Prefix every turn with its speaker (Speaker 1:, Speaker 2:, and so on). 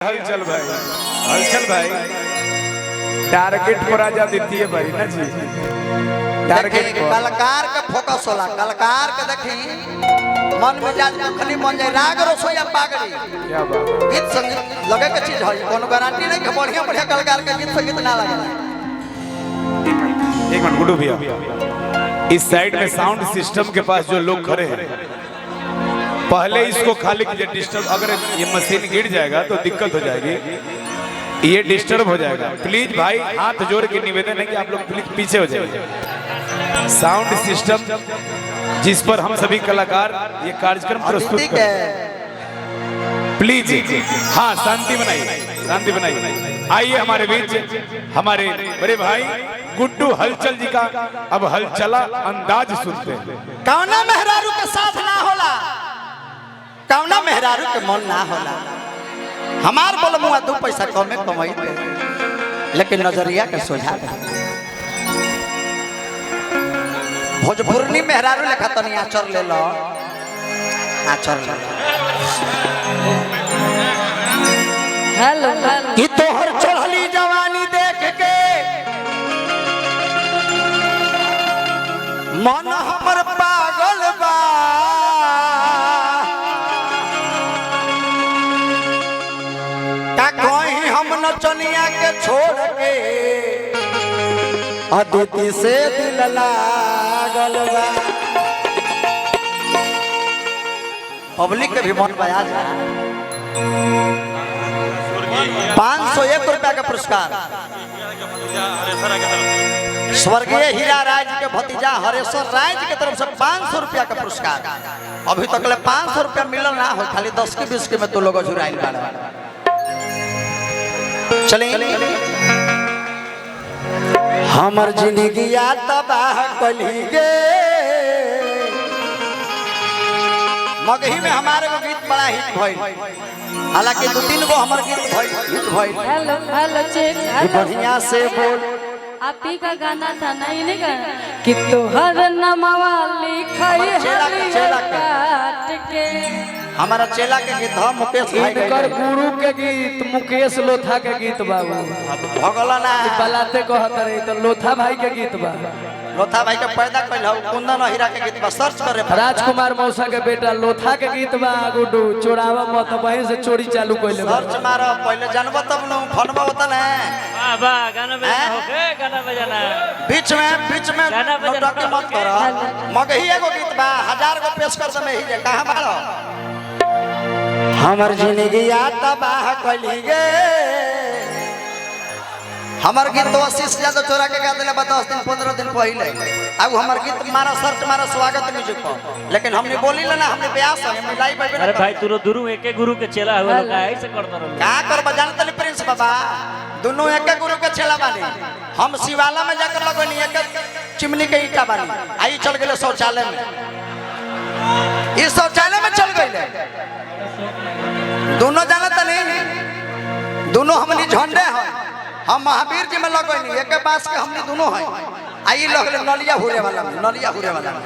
Speaker 1: हलचल भाई टारगेट पर आजा देती है भाई ना जी। टारगेट
Speaker 2: कलाकार के फोकस होला, कलाकार के देखी मन मिजाज खली बन जाए, राग रसोईया पागड़ी
Speaker 1: क्या बात है।
Speaker 2: गीत संगीत लगे के चीज है, कोनो गारंटी नहीं कि बढ़िया बढ़िया कलाकार के गीत संगीत ना लगे।
Speaker 1: एक मिनट गुड्डू भैया, इस साइड में साउंड सिस्टम के पास जो लोग खड़े हैं पहले इसको खाली कीजिए। डिस्टर्ब, अगर ये मशीन गिर जाएगा तो दिक्कत हो जाएगी, ये डिस्टर्ब हो जाएगा। प्लीज भाई हाथ जोड़ के निवेदन है कि आप लोग प्लीज पीछे हो जाइए। साउंड सिस्टम जिस पर हम सभी कलाकार ये कार्यक्रम प्रस्तुत करें, प्लीज हाँ शांति बनाइए, शांति बनाइए। आइए हमारे बीच हमारे बड़े भाई गुड्डू हलचल जी का अब हलचला अंदाज सुनते हैं।
Speaker 2: कौना मेहरारू के साथ ना होला, कौना मेहरारू के मन ना होला। हमार बोल मुआ दो पैसा कमे कमाई लेकिन नजरिया के सोझा भोजपुरनी मेहरारू लेखा तनी आचर ले लो, आचर ले लो।
Speaker 3: हेलो
Speaker 2: कि तोहर चढ़ली जवानी देख के मन हमर पागल बा, का कहीं हम नचनिया के छोड़ के अदिति से दिल लागल बा। पब्लिक के भी मन बया जा 501 रुपया का पुरस्कार स्वर्गीय हीरा राय जी के भतीजा हरेश्वर राय जी के तरफ से 500 रुपया का पुरस्कार। अभी तक ले 500 रुपया मिलल ना हो, खाली 10 की 20 के में तो लोग झुराइल बाड़ा। चलिए हमर जिंदगी तबाह कली गे। मगही में हमारे को गीत बड़ा हिट भइल, हालांकि 2-3 गो हमर गीत हिट भइल।
Speaker 3: हेलो हेलो चेक
Speaker 2: बढ़िया से बोल।
Speaker 3: आप ही का गाना था ना, इन्हें गाना कि तोहर नमवा लिखाई
Speaker 2: चेला के।
Speaker 3: काट के।
Speaker 2: हमारा चेला के गीत है, मुकेश भाई के
Speaker 4: इनकर गुरु के गीत मुकेश लोथा के गीत बाबू
Speaker 2: भगला ना
Speaker 4: बलाते कहत रही तो लोथा भाई के गीत बा।
Speaker 2: लोथा भाई के पैदा कइल हो, कुंदन हीरा के गीत बा, सर्च करे।
Speaker 4: राजकुमार मौसा के बेटा लोथा के गीत बा। गुड्डू चोरावा मत, वहीं से चोरी चालू कइले बा।
Speaker 2: सर्च मारो पहले जानबो तब न फनबो होता ना।
Speaker 5: वाह गाना बजाना होके गाना बजाना
Speaker 2: बीच में नौटंकी मत करो। मगही एगो गीत बा, 1000 गो पेश कर समय ही जे कहां बाड़ो। हमर जिंदगी तबाह कइली गे। हमर गीत तो 80 से ज्यादा चोरा के गा देले, 10 दिन 15 दिन पहले। अब हमर गीत मारा सर्च मारा स्वागत म्यूजिक पर, लेकिन हमने बोली ना, हमने ब्यास है, हमने लाइव पे।
Speaker 5: अरे भाई तू गुरु एके गुरु के चेला हुआ लोग ऐसे करता रहो।
Speaker 2: का कर जानत ली प्रिंस बाबा, दोनों एके गुरु के चेला बानी। हम शिवाला में जाकर लगनी एक चिमनी के ईटा बानी, आई चल गेले शौचालय में। इस शौचालय में चल गइले दोनों, जानत नहीं दोनों हमनी झंडे हैं। हम महावीर जी में लगनी एक बास के हमनी दोनों हैं। आई लगले नलिया हुरे वाला में, नलिया हुरे वाला में।